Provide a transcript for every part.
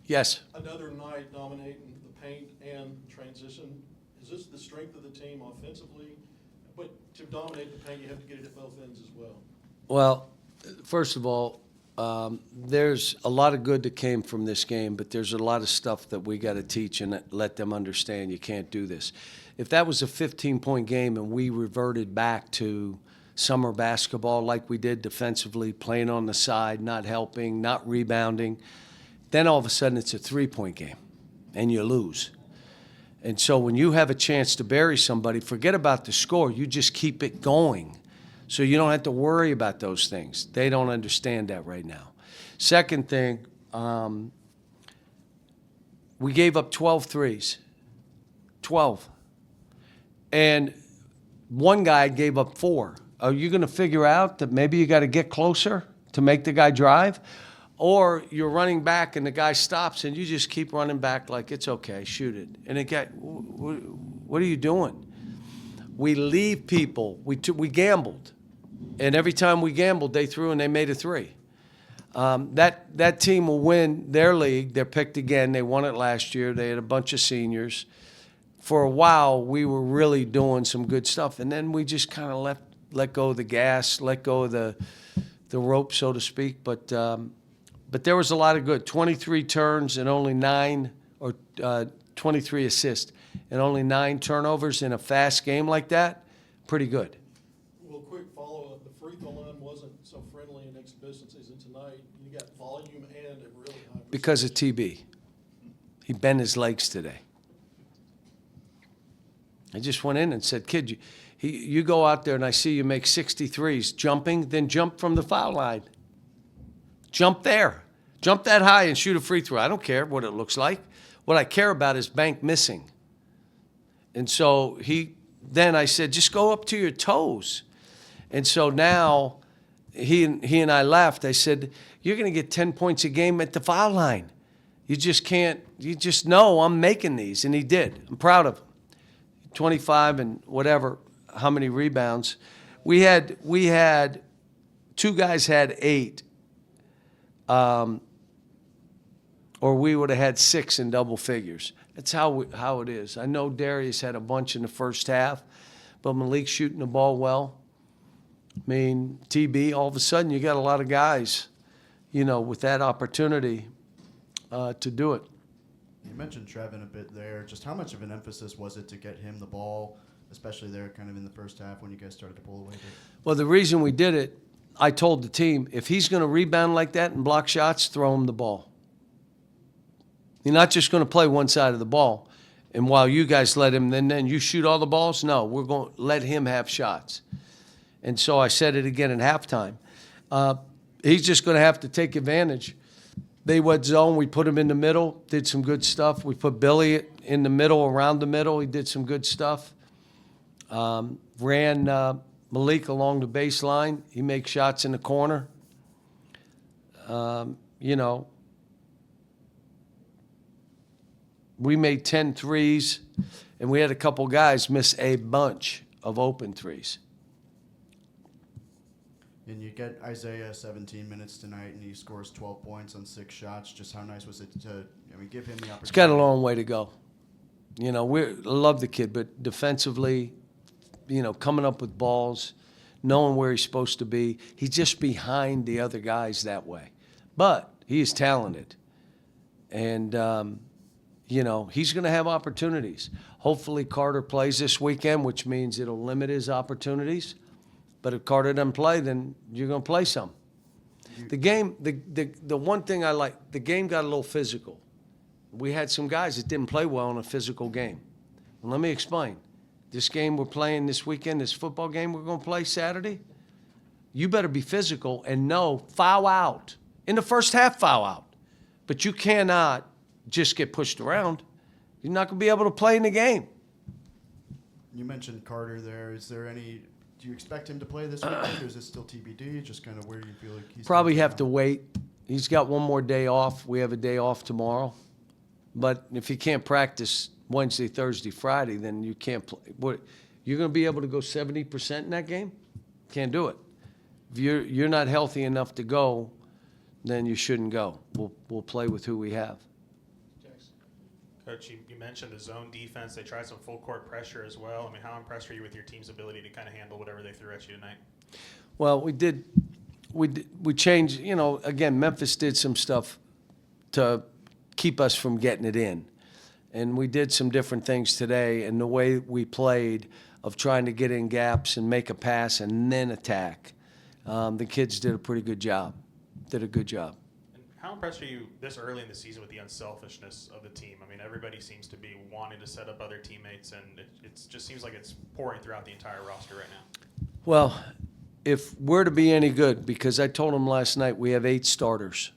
Yes. Another night dominating the paint and transition. Is this the strength of the team offensively? But to dominate the paint, you have to get it at both ends as well. Well, first of all, there's a lot of good that came from this game, but there's a lot of stuff that we got to teach and let them understand you can't do this. If that was a 15-point game and we reverted back to summer basketball like we did defensively, playing on the side, not helping, not rebounding, then all of a sudden it's a 3-point game and you lose. And so when you have a chance to bury somebody, forget about the score. You just keep it going. So you don't have to worry about those things. They don't understand that right now. Second thing, we gave up 12 threes. 12. And one guy gave up 4. Are you going to figure out that maybe you got to get closer to make the guy drive? Or you're running back and the guy stops and you just keep running back like it's okay, shoot it. And it got, what are you doing? We leave people. We gambled. And every time we gambled, they threw and they made a 3. That team will win their league. They're picked again. They won it last year. They had a bunch of seniors. For a while, we were really doing some good stuff. And then we just kind of let go of the gas, let go of the rope, so to speak. But there was a lot of good. 23 turns and only 9, or 23 assists and only 9 turnovers in a fast game like that. Pretty good. Well, quick follow-up. The free throw line wasn't so friendly in exhibition season tonight. You got volume and a really high percentage. Because of TB. He bent his legs today. I just went in and said, kid, you go out there and I see you make 63s jumping, then jump from the foul line. Jump there. Jump that high and shoot a free throw. I don't care what it looks like. What I care about is bank missing. And so then I said, just go up to your toes. And so now he and I laughed. I said, you're going to get 10 points a game at the foul line. You just know I'm making these. And he did. I'm proud of him. 25 and whatever, how many rebounds. We had 2 guys had 8. Or we would have had 6 in double figures. That's how it is. I know Darius had a bunch in the first half, but Malik's shooting the ball well. I mean, TB, all of a sudden you got a lot of guys, with that opportunity to do it. You mentioned Trevin a bit there. Just how much of an emphasis was it to get him the ball, especially there kind of in the first half when you guys started to pull away? Well, the reason we did it, I told the team, if he's going to rebound like that and block shots, throw him the ball. You're not just going to play one side of the ball, and while you guys let him, then you shoot all the balls? No, we're going to let him have shots. And so I said it again at halftime. He's just going to have to take advantage. They went zone. We put him in the middle, did some good stuff. We put Billy in the middle, around the middle. He did some good stuff. Ran Malik along the baseline. He makes shots in the corner. We made 10 threes, and we had a couple guys miss a bunch of open threes. And you get Isaiah 17 minutes tonight, and he scores 12 points on 6 shots. Just how nice was it to give him the opportunity? He's got a long way to go. We love the kid, but defensively, coming up with balls, knowing where he's supposed to be, he's just behind the other guys that way. But he is talented. And, he's going to have opportunities. Hopefully Carter plays this weekend, which means it'll limit his opportunities. But if Carter doesn't play, then you're going to play some. The game, the one thing I like, the game got a little physical. We had some guys that didn't play well in a physical game. And let me explain. This game we're playing this weekend, this football game we're going to play Saturday, you better be physical and know, foul out. In the first half, foul out. But you cannot just get pushed around. You're not going to be able to play in the game. You mentioned Carter there. Do you expect him to play this weekend, or is it still TBD? Just kind of where you feel like he's probably have to wait. He's got one more day off. We have a day off tomorrow. But if he can't practice Wednesday, Thursday, Friday, then you can't play. You're going to be able to go 70% in that game? Can't do it. If you're not healthy enough to go, then you shouldn't go. We'll play with who we have. Coach, you mentioned the zone defense. They tried some full court pressure as well. I mean, how impressed are you with your team's ability to kind of handle whatever they threw at you tonight? Well, we changed, again, Memphis did some stuff to keep us from getting it in. And we did some different things today, and the way we played of trying to get in gaps and make a pass and then attack. The kids did a pretty good job. Did a good job. And how impressed are you this early in the season with the unselfishness of the team? I mean, everybody seems to be wanting to set up other teammates, and it just seems like it's pouring throughout the entire roster right now. Well, if we're to be any good, because I told them last night we have 8 starters.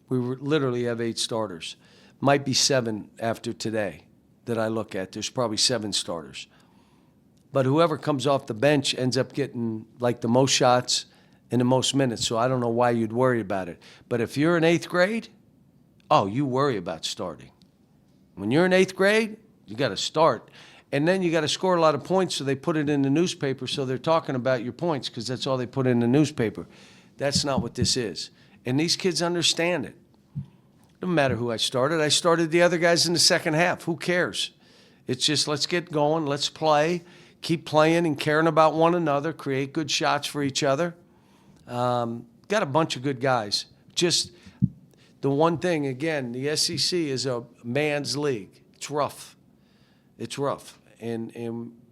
We literally have 8 starters. Might be 7 after today that I look at. There's probably 7 starters. But whoever comes off the bench ends up getting like the most shots and the most minutes, so I don't know why you'd worry about it. But if you're in 8th grade, you worry about starting. When you're in 8th grade, you got to start. And then you got to score a lot of points, so they put it in the newspaper, so they're talking about your points because that's all they put in the newspaper. That's not what this is. And these kids understand it. Doesn't matter who I started the other guys in the second half. Who cares? It's just let's get going, let's play, keep playing and caring about one another, create good shots for each other. Got a bunch of good guys. Just the one thing, again, the SEC is a man's league. It's rough. It's rough. And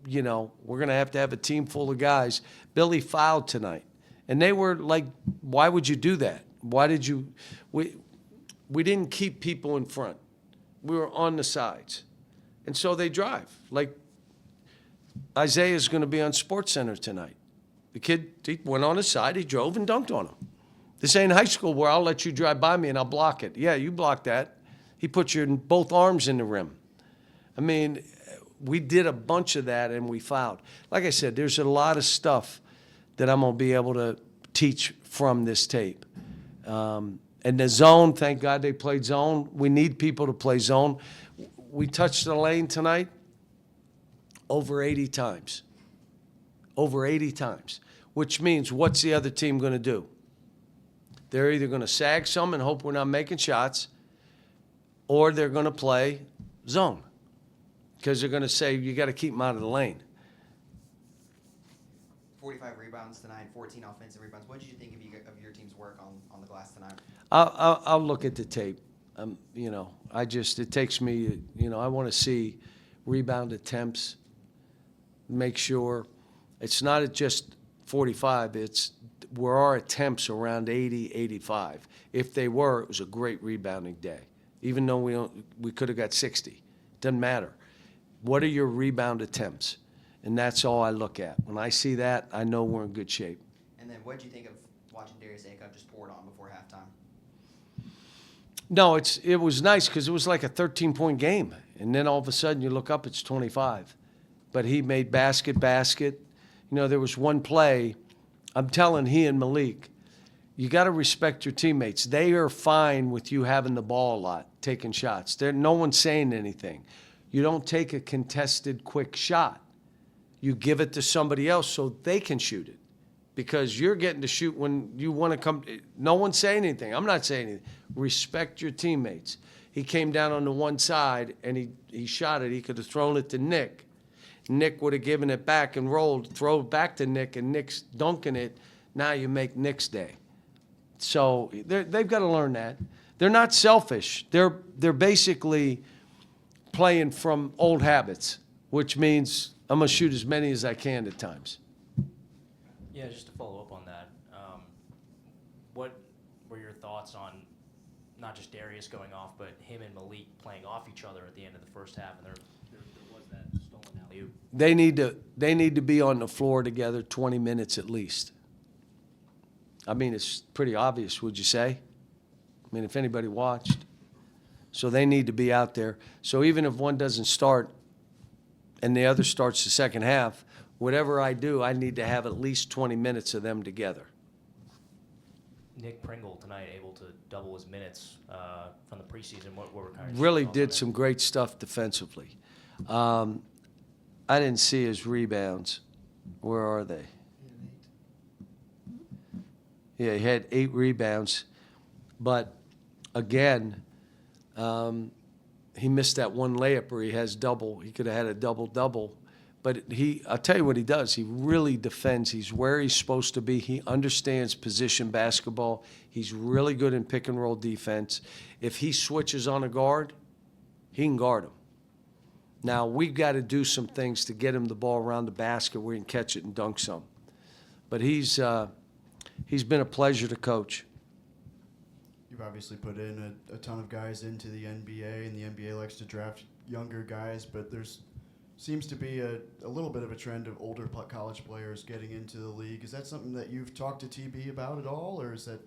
we're going to have a team full of guys. Billy fouled tonight. And they were like, why would you do that? Why did you – we didn't keep people in front. We were on the sides. And so they drive. Like Isaiah's going to be on SportsCenter tonight. The kid, he went on his side, he drove and dunked on him. This ain't high school where I'll let you drive by me and I'll block it. Yeah, you block that. He put your both arms in the rim. I mean, we did a bunch of that and we fouled. Like I said, there's a lot of stuff that I'm going to be able to teach from this tape. And the zone, thank God they played zone. We need people to play zone. We touched the lane tonight over 80 times. Over 80 times. Which means what's the other team going to do? They're either going to sag some and hope we're not making shots, or they're going to play zone. Because they're going to say, you got to keep them out of the lane. 45 rebounds tonight, 14 offensive rebounds. What did you think of your team's work on the glass tonight? I'll look at the tape. It takes me, I want to see rebound attempts, make sure it's not just 45, were our attempts around 80, 85. If they were, it was a great rebounding day. Even though we could have got 60. Doesn't matter. What are your rebound attempts? And that's all I look at. When I see that, I know we're in good shape. And then what did you think of watching Darius Acuff just pour it on before halftime? No, it was nice because it was like a 13-point game. And then all of a sudden you look up, it's 25. But he made basket. There was one play, I'm telling he and Malik, you got to respect your teammates. They are fine with you having the ball a lot, taking shots. No one's saying anything. You don't take a contested quick shot. You give it to somebody else so they can shoot it. Because you're getting to shoot when you want to come. No one's saying anything. I'm not saying anything. Respect your teammates. He came down on the one side, and he shot it. He could have thrown it to Nick. Nick would have given it back and rolled, throw it back to Nick, and Nick's dunking it. Now you make Nick's day. So they've got to learn that. They're not selfish. They're basically playing from old habits, which means I'm going to shoot as many as I can at times. Yeah, just to follow up on that, what were your thoughts on not just Darius going off, but him and Malik playing off each other at the end of the first half, and there was that stolen alley-oop? They need to be on the floor together 20 minutes at least. I mean, it's pretty obvious, would you say? I mean, if anybody watched. So they need to be out there. So even if one doesn't start and the other starts the second half, whatever I do, I need to have at least 20 minutes of them together. Nick Pringle tonight able to double his minutes from the preseason. What were kind of Really did some great stuff defensively. I didn't see his rebounds. Where are they? Yeah, he had 8 rebounds. But, again, he missed that one layup where he has double. He could have had a double-double. But I'll tell you what he does. He really defends. He's where he's supposed to be. He understands position basketball. He's really good in pick-and-roll defense. If he switches on a guard, he can guard him. Now, we've got to do some things to get him the ball around the basket where he can catch it and dunk some. But he's been a pleasure to coach. You've obviously put in a ton of guys into the NBA, and the NBA likes to draft younger guys, but there's seems to be a little bit of a trend of older college players getting into the league. Is that something that you've talked to TB about at all, or is that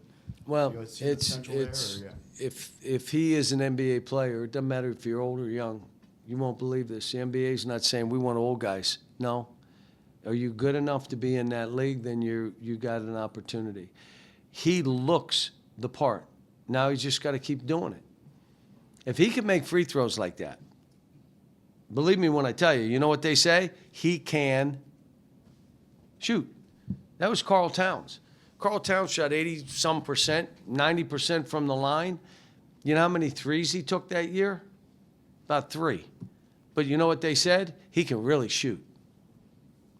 Well, it's the potential there, or, yeah? if he is an NBA player, it doesn't matter if you're old or young. You won't believe this. The NBA is not saying we want old guys. No. Are you good enough to be in that league? Then you got an opportunity. He looks the part. Now he's just got to keep doing it. If he can make free throws like that, believe me when I tell you, you know what they say? He can shoot. That was Karl Towns. Karl Towns shot 80-some%, 90% from the line. You know how many threes he took that year? About 3. But you know what they said? He can really shoot.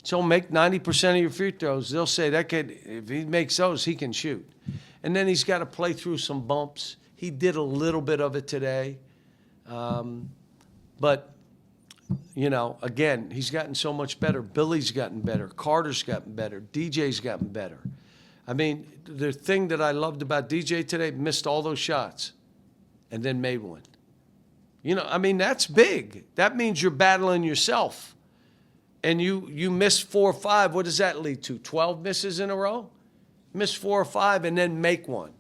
So make 90% of your free throws. They'll say that kid, if he makes those, he can shoot. And then he's got to play through some bumps. He did a little bit of it today. But, you know, again, he's gotten so much better. Billy's gotten better. Carter's gotten better. DJ's gotten better. I mean, the thing that I loved about DJ today, missed all those shots and then made one. You know, I mean, that's big. That means you're battling yourself. And you miss 4 or 5. What does that lead to? 12 misses in a row? Miss 4 or 5 and then make one.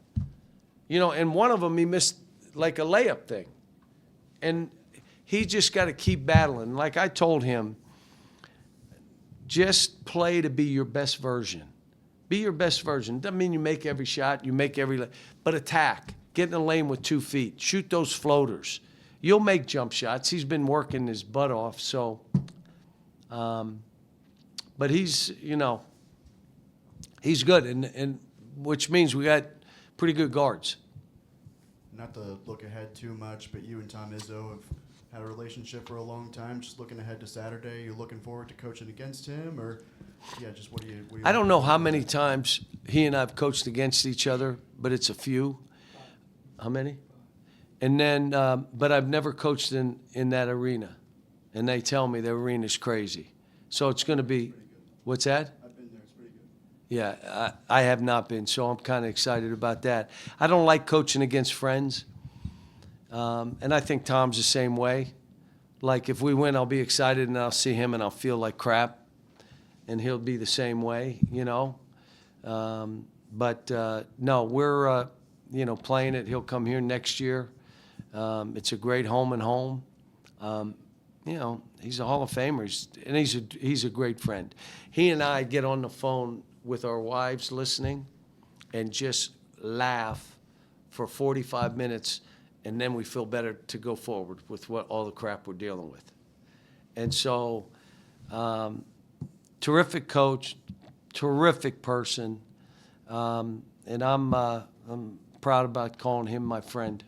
You know, and one of them he missed like a layup thing. And he just got to keep battling. Like I told him, just play to be your best version. Be your best version. Doesn't mean you make every shot, you make every, but attack. Get in the lane with 2 feet. Shoot those floaters. You'll make jump shots. He's been working his butt off, so. But he's, you know, he's good, and which means we got pretty good guards. Not to look ahead too much, but you and Tom Izzo have had a relationship for a long time. Just looking ahead to Saturday, you looking forward to coaching against him, or yeah, just what do you? I don't know how many times he and I have coached against each other, but it's a few. How many? And then, but I've never coached in that arena, and they tell me the arena's crazy. So it's going to be, what's that? I've been there. It's pretty good. Yeah, I have not been, so I'm kind of excited about that. I don't like coaching against friends, and I think Tom's the same way. Like if we win, I'll be excited, and I'll see him, and I'll feel like crap, and he'll be the same way, you know. But no, we're you know, playing it. He'll come here next year. It's a great home and home. You know, he's a Hall of Famer, and he's a great friend. He and I get on the phone with our wives listening and just laugh for 45 minutes, and then we feel better to go forward with all the crap we're dealing with. And so, terrific coach, terrific person, and I'm proud about calling him my friend.